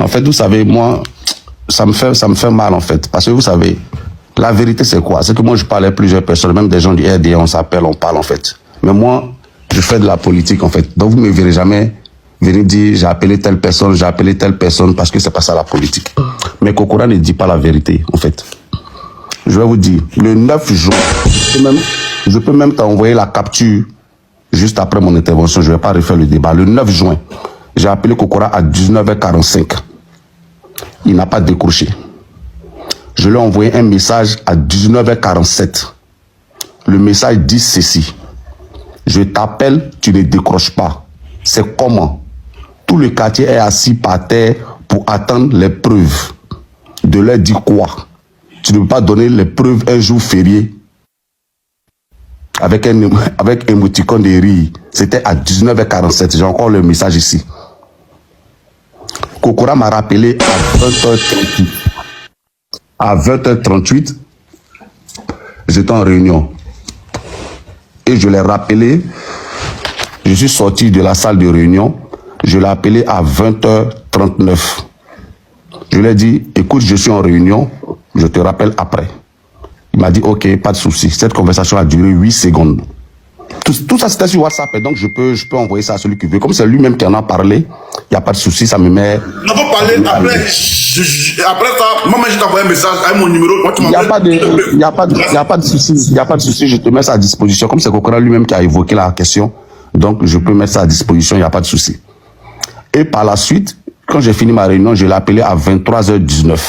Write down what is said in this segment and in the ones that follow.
En fait, vous savez, moi, ça me fait mal, en fait. Parce que vous savez, la vérité, c'est quoi? C'est que moi, je parlais à plusieurs personnes, même des gens du RDA, on s'appelle, on parle, en fait. Mais moi, je fais de la politique, en fait. Donc, vous ne me verrez jamais venir dire, j'ai appelé telle personne, parce que c'est pas ça la politique. Mais Kokora ne dit pas la vérité, en fait. Je vais vous dire, le 9 juin, je peux même t'envoyer la capture juste après mon intervention, je ne vais pas refaire le débat. Le 9 juin, j'ai appelé Kokora à 19h45. Il n'a pas décroché. Je lui ai envoyé un message à 19h47. Le message dit ceci. Je t'appelle, tu ne décroches pas. C'est comment? Tout le quartier est assis par terre pour attendre les preuves. De leur dire quoi? Tu ne peux pas donner les preuves un jour férié avec émoticône de rire. C'était à 19h47. J'ai encore le message ici. Kokora m'a rappelé à 20h38. À 20h38, j'étais en réunion. Et je l'ai rappelé. Je suis sorti de la salle de réunion. Je l'ai appelé à 20h39. Je lui ai dit, écoute, je suis en réunion. Je te rappelle après. Il m'a dit, ok, pas de souci. Cette conversation a duré 8 secondes. Tout ça, c'était sur WhatsApp. Et donc, je peux envoyer ça à celui qui veut. Comme c'est lui-même qui en a parlé, il n'y a pas de souci, ça me met... On va parler après. Après ça, moi, je t'envoie un message avec mon numéro. Il n'y a pas de souci. Il n'y a pas de souci. Je te mets ça à disposition. Comme c'est Kokora lui-même qui a évoqué la question, donc je peux mettre ça à disposition, il n'y a pas de souci. Et par la suite, quand j'ai fini ma réunion, je l'ai appelé à 23h19.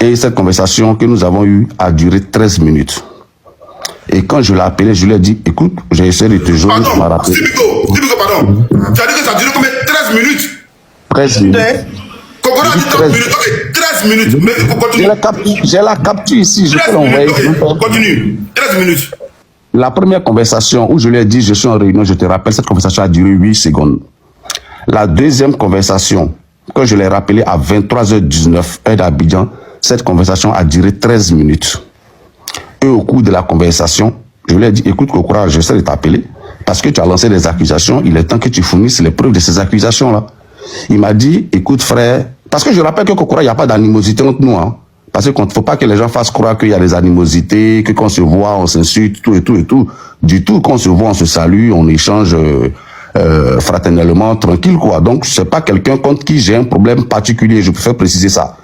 Et cette conversation que nous avons eue a duré 13 minutes. Et quand je l'ai appelé, je lui ai dit, écoute, j'ai essayé de te joindre, je m'en rappelle. Sibiko, pardon. Tu as dit que ça a duré combien? 13 minutes. 13 minutes. Kokora a dit 30 minutes. Ok, 13 minutes. Mais continue. J'ai la capture ici, je peux l'envoyer. Continue. 13 minutes. La première conversation où je lui ai dit, je suis en réunion, je te rappelle, cette conversation a duré 8 secondes. La deuxième conversation, quand je l'ai rappelé à 23h19, heure d'Abidjan, cette conversation a duré 13 minutes. Et au cours de la conversation, je lui ai dit, écoute Kokora, j'essaie de t'appeler, parce que tu as lancé des accusations, il est temps que tu fournisses les preuves de ces accusations-là. Il m'a dit, écoute frère, parce que je rappelle que Kokora, il n'y a pas d'animosité entre nous, hein. Parce qu'il ne faut pas que les gens fassent croire qu'il y a des animosités, que quand on se voit, on s'insulte, tout et tout et tout. Du tout, quand on se voit, on se salue, on échange fraternellement, tranquille, quoi. Donc, c'est pas quelqu'un contre qui j'ai un problème particulier, je préfère préciser ça.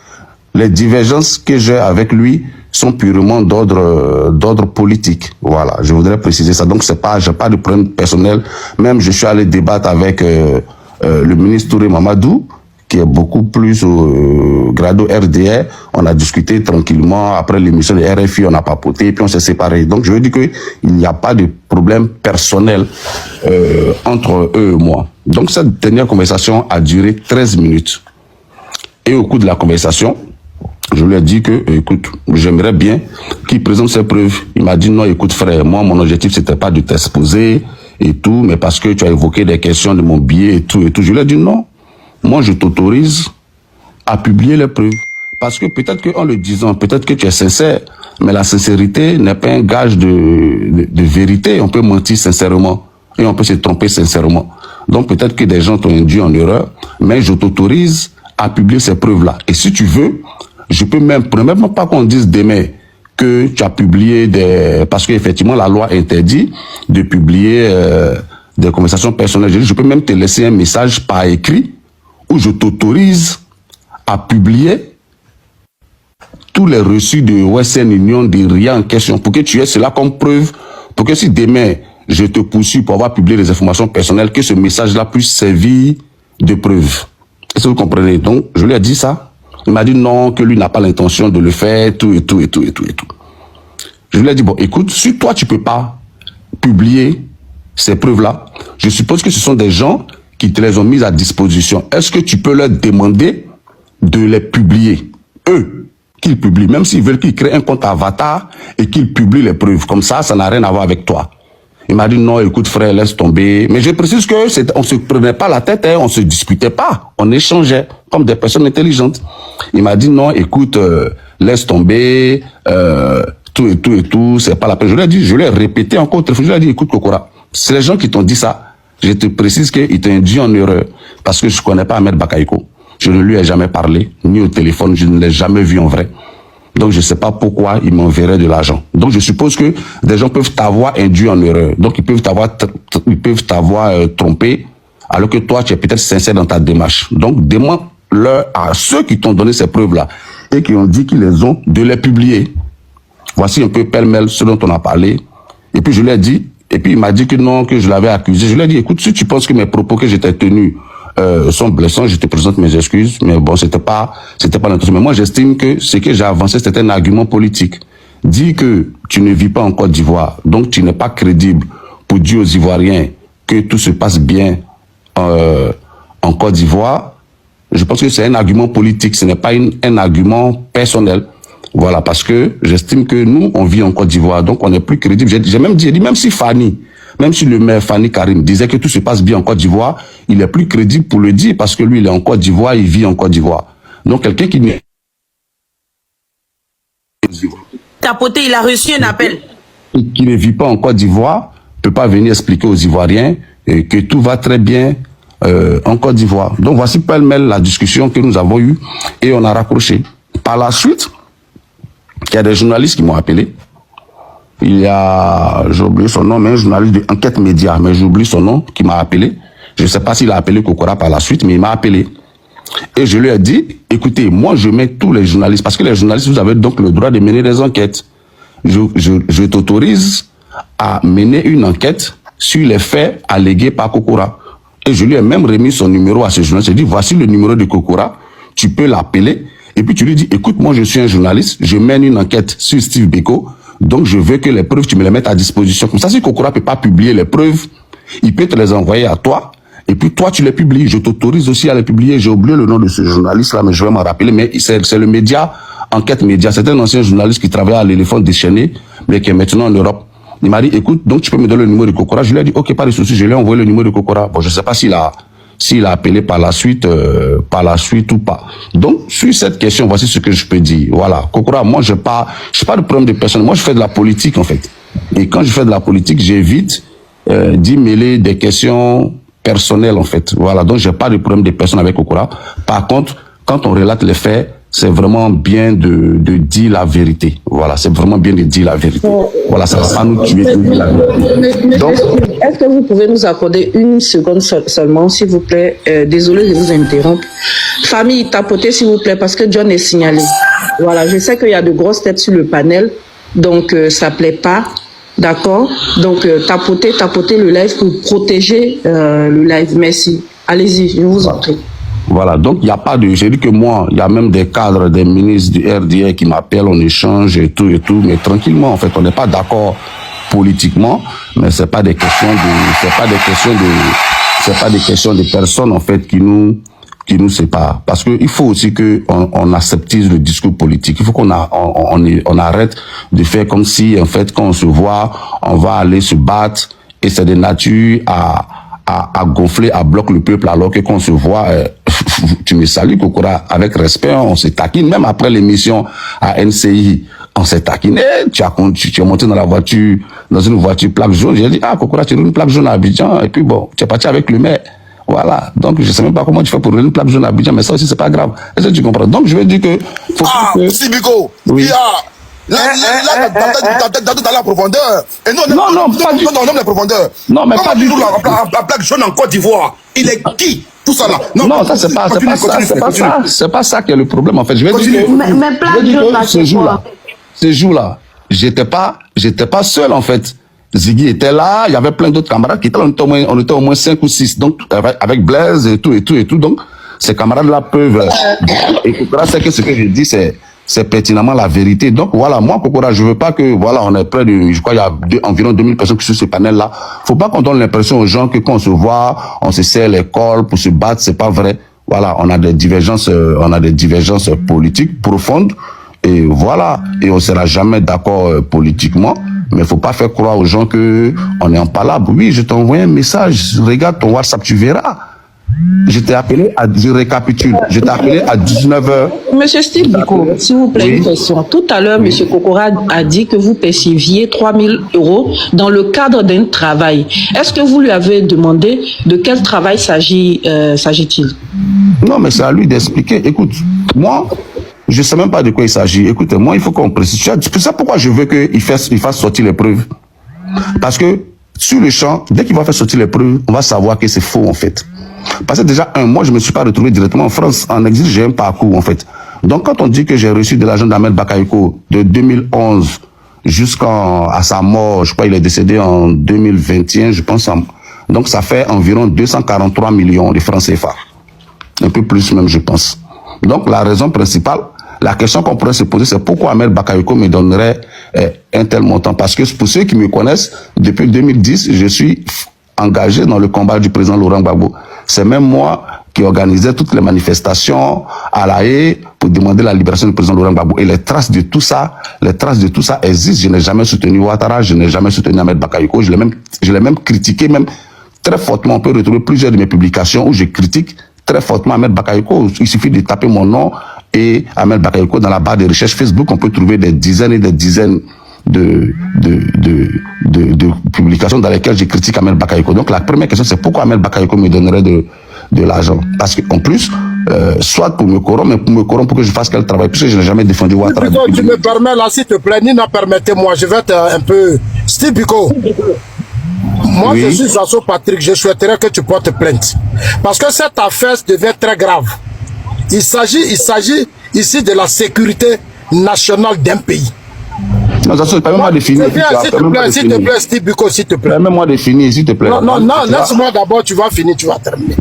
Les divergences que j'ai avec lui sont purement d'ordre politique. Voilà, je voudrais préciser ça. Donc, c'est pas, j'ai pas de problème personnel. Même, je suis allé débattre avec le ministre Touré Mamadou, qui est beaucoup plus au grado RDR. On a discuté tranquillement. Après l'émission de RFI, on a papoté, puis on s'est séparés. Donc, je veux dire qu'il n'y a pas de problème personnel entre eux et moi. Donc, cette dernière conversation a duré 13 minutes. Et au cours de la conversation, je lui ai dit que, écoute, j'aimerais bien qu'il présente ses preuves. Il m'a dit, non, écoute frère, moi, mon objectif, c'était pas de t'exposer et tout, mais parce que tu as évoqué des questions de mon billet et tout et tout. Je lui ai dit, non. Moi, je t'autorise à publier les preuves. Parce que peut-être qu'en le disant, peut-être que tu es sincère, mais la sincérité n'est pas un gage de vérité. On peut mentir sincèrement et on peut se tromper sincèrement. Donc peut-être que des gens t'ont induit en erreur, mais je t'autorise à publier ces preuves-là. Et si tu veux, je peux même pas qu'on dise demain que tu as publié parce qu'effectivement la loi interdit de publier des conversations personnelles. Je peux même te laisser un message par écrit où je t'autorise à publier tous les reçus de Western Union, de rien en question, pour que tu aies cela comme preuve, pour que si demain je te poursuis pour avoir publié des informations personnelles, que ce message-là puisse servir de preuve. Est-ce que vous comprenez? Donc, je lui ai dit ça. Il m'a dit non, que lui n'a pas l'intention de le faire, tout et tout et tout et tout et tout. Je lui ai dit, bon, écoute, si toi tu peux pas publier ces preuves-là, je suppose que ce sont des gens qui te les ont mises à disposition. Est-ce que tu peux leur demander de les publier? Eux, qu'ils publient, même s'ils veulent qu'ils créent un compte avatar et qu'ils publient les preuves. Comme ça n'a rien à voir avec toi. Il m'a dit non, écoute frère, laisse tomber. Mais je précise que on se prenait pas la tête, hein, on se disputait pas, on échangeait comme des personnes intelligentes. Il m'a dit non, écoute, laisse tomber, tout et tout et tout, c'est pas la peine. Je lui ai dit, je lui ai répété encore, je lui ai dit, écoute Kokora, c'est les gens qui t'ont dit ça. Je te précise qu'ils t'ont induit en erreur parce que je connais pas Ahmed Bakaïko. Je ne lui ai jamais parlé, ni au téléphone, je ne l'ai jamais vu en vrai. Donc, je ne sais pas pourquoi il m'enverrait de l'argent. Donc, je suppose que des gens peuvent t'avoir induit en erreur. Donc, ils peuvent t'avoir trompé, alors que toi, tu es peut-être sincère dans ta démarche. Donc, demande-leur à ceux qui t'ont donné ces preuves-là et qui ont dit qu'ils les ont, de les publier. Voici un peu pêle-mêle ce dont on a parlé. Et puis, je lui ai dit, et puis il m'a dit que non, que je l'avais accusé. Je lui ai dit, écoute, si tu penses que mes propos que j'étais tenus sont blessants, je te présente mes excuses. Mais bon, c'était pas l'intention. Mais moi, j'estime que ce que j'ai avancé, c'était un argument politique. Dis que tu ne vis pas en Côte d'Ivoire, donc tu n'es pas crédible pour dire aux Ivoiriens que tout se passe bien en Côte d'Ivoire. Je pense que c'est un argument politique, ce n'est pas un argument personnel. Voilà, parce que j'estime que nous, on vit en Côte d'Ivoire, donc on est plus crédible. J'ai même dit, même si le maire Fanny Karim disait que tout se passe bien en Côte d'Ivoire, il est plus crédible pour le dire parce que lui, il est en Côte d'Ivoire, il vit en Côte d'Ivoire. Donc quelqu'un qui n'est... Tapoté, il a reçu un appel. Qui ne vit pas en Côte d'Ivoire ne peut pas venir expliquer aux Ivoiriens que tout va très bien en Côte d'Ivoire. Donc voici pêle-mêle la discussion que nous avons eue et on a raccroché. Par la suite, il y a des journalistes qui m'ont appelé. Il y a, j'ai oublié son nom, mais un journaliste d'Enquête Média, mais j'oublie son nom, qui m'a appelé. Je ne sais pas s'il a appelé Kokora par la suite, mais il m'a appelé. Et je lui ai dit, écoutez, moi je mets tous les journalistes, parce que les journalistes, vous avez donc le droit de mener des enquêtes. Je t'autorise à mener une enquête sur les faits allégués par Kokora. Et je lui ai même remis son numéro à ce journaliste. J'ai dit, voici le numéro de Kokora, tu peux l'appeler. Et puis tu lui dis, écoute, moi je suis un journaliste, je mène une enquête sur Steve Biko, donc je veux que les preuves, tu me les mettes à disposition. Comme ça, si Kokora ne peut pas publier les preuves, il peut te les envoyer à toi, et puis toi tu les publies. Je t'autorise aussi à les publier. J'ai oublié le nom de ce journaliste-là, mais je vais m'en rappeler, mais c'est le média, Enquête Média. C'est un ancien journaliste qui travaillait à l'Éléphant déchaîné, mais qui est maintenant en Europe. Il m'a dit, écoute, donc tu peux me donner le numéro de Kokora. Je lui ai dit, ok, pas de souci, je lui ai envoyé le numéro de Kokora. Bon, je ne sais pas s'il a appelé par la suite ou pas. Donc, sur cette question, voici ce que je peux dire. Voilà. Kokora, moi, je n'ai pas de problème de personne. Moi, je fais de la politique, en fait. Et quand je fais de la politique, j'évite d'y mêler des questions personnelles, en fait. Voilà. Donc, j'ai pas de problème de personne avec Kokora. Par contre, quand on relate les faits, c'est vraiment bien de dire la vérité. Voilà, c'est vraiment bien de dire la vérité. Voilà, ça va pas nous tuer de dire la vérité. Donc, est-ce que vous pouvez nous accorder une seconde seulement, s'il vous plaît? Désolé de vous interrompre. Famille, tapotez, s'il vous plaît, parce que John est signalé. Voilà, je sais qu'il y a de grosses têtes sur le panel, donc ça plaît pas. D'accord? Donc, tapotez le live pour protéger le live. Merci. Allez-y, je vous en prie. Voilà, donc il n'y a pas de... J'ai dit que moi, il y a même des cadres, des ministres du RDA qui m'appellent, on échange et tout, mais tranquillement, en fait, on n'est pas d'accord politiquement, mais c'est pas des questions de personnes, en fait, qui nous séparent. Parce que il faut aussi que on acceptise le discours politique. Il faut qu'on arrête de faire comme si, en fait, quand on se voit, on va aller se battre et c'est de nature à gonfler à bloc le peuple, alors que quand on se voit, tu me salues, Kokora, avec respect, on se taquine. Même après l'émission à NCI, on s'est taquiné. Tu es monté dans une voiture plaque jaune. J'ai dit, Kokora, tu as une plaque jaune à Abidjan. Et puis bon, tu es parti avec le maire. Voilà. Donc, je sais même pas comment tu fais pour une plaque jaune à Abidjan, mais ça aussi, c'est pas grave. Est-ce que tu comprends? Donc, je veux dire que... Sibiko, oui. Là, dans la profondeur. Et non, la profondeur. Non, mais pas du tout. La plaque jaune en Côte d'Ivoire. Il est qui? Tout ça là. Non, ça, c'est pas ça. C'est pas ça qui est le problème, en fait. Je vais dire que... Mais plaque jaune, là, c'est quoi? Ces jours-là, j'étais pas seul, en fait. Ziggy était là, il y avait plein d'autres camarades qui étaient là, on était au moins 5 ou 6, donc, avec Blaise et tout, donc, ces camarades-là peuvent, et Kokora sait que ce que je dis, c'est pertinemment la vérité. Donc, voilà, moi, Kokora, je veux pas que, voilà, on est près de, je crois, il y a environ 2000 personnes qui sont sur ce panel-là. Faut pas qu'on donne l'impression aux gens que quand on se voit, on se serre les cols pour se battre, c'est pas vrai. Voilà, on a des divergences politiques profondes, et voilà, et on sera jamais d'accord politiquement. Mais il ne faut pas faire croire aux gens que on est en palabre. Oui, je t'ai envoyé un message. Regarde ton WhatsApp, tu verras. Je t'ai appelé, je récapitule, je t'ai appelé à 19h. Monsieur Steve Biko, s'il vous plaît, Oui. une question. Tout à l'heure, Monsieur Kokora a dit que vous perceviez 3 000 € dans le cadre d'un travail. Est-ce que vous lui avez demandé de quel travail s'agit-il? Non, mais c'est à lui d'expliquer. Écoute, moi, je ne sais même pas de quoi il s'agit. Écoute, moi, il faut qu'on précise. C'est ça pourquoi je veux qu'il fasse sortir les preuves. Parce que sur le champ, dès qu'il va faire sortir les preuves, on va savoir que c'est faux, en fait. Parce que déjà, moi, je ne me suis pas retrouvé directement en France. En exil, j'ai un parcours, en fait. Donc, quand on dit que j'ai reçu de l'argent d'Ahmed Bakayoko de 2011 jusqu'à sa mort, je crois qu'il est décédé en 2021, je pense. Donc, ça fait environ 243 millions de francs CFA. Un peu plus même, je pense. Donc, la raison principale, la question qu'on pourrait se poser, c'est pourquoi Ahmed Bakayoko me donnerait un tel montant. Parce que pour ceux qui me connaissent, depuis 2010, je suis engagé dans le combat du président Laurent Gbagbo. C'est même moi qui organisais toutes les manifestations à La Haye pour demander la libération du président Laurent Gbagbo. Et les traces de tout ça existent. Je n'ai jamais soutenu Ouattara, je n'ai jamais soutenu Ahmed Bakayoko. Je l'ai même critiqué, même très fortement. On peut retrouver plusieurs de mes publications où je critique très fortement Ahmed Bakayoko. Il suffit de taper mon nom et Ahmed Bakayoko dans la barre de recherche Facebook. On peut trouver des dizaines et des dizaines de publications dans lesquelles je critique Ahmed Bakayoko. Donc la première question, c'est pourquoi Ahmed Bakayoko me donnerait de l'argent. Parce qu'en plus, soit pour me corrompre, mais pour me corrompre pour que je fasse quel travail, puisque je n'ai jamais défendu Ouattara. Tu me permets là, s'il te plaît, Nina, permettez-moi, je vais être un peu... Steve Biko, moi Oui. je suis Jasso Patrick, je souhaiterais que tu portes plainte. Parce que cette affaire devient très grave. Il s'agit ici de la sécurité nationale d'un pays. Non, permets-moi de finir. S'il te plaît, Steve Biko, s'il te plaît. Permets-moi de finir, s'il te plaît. Non, laisse-moi d'abord, tu vas finir, tu vas terminer.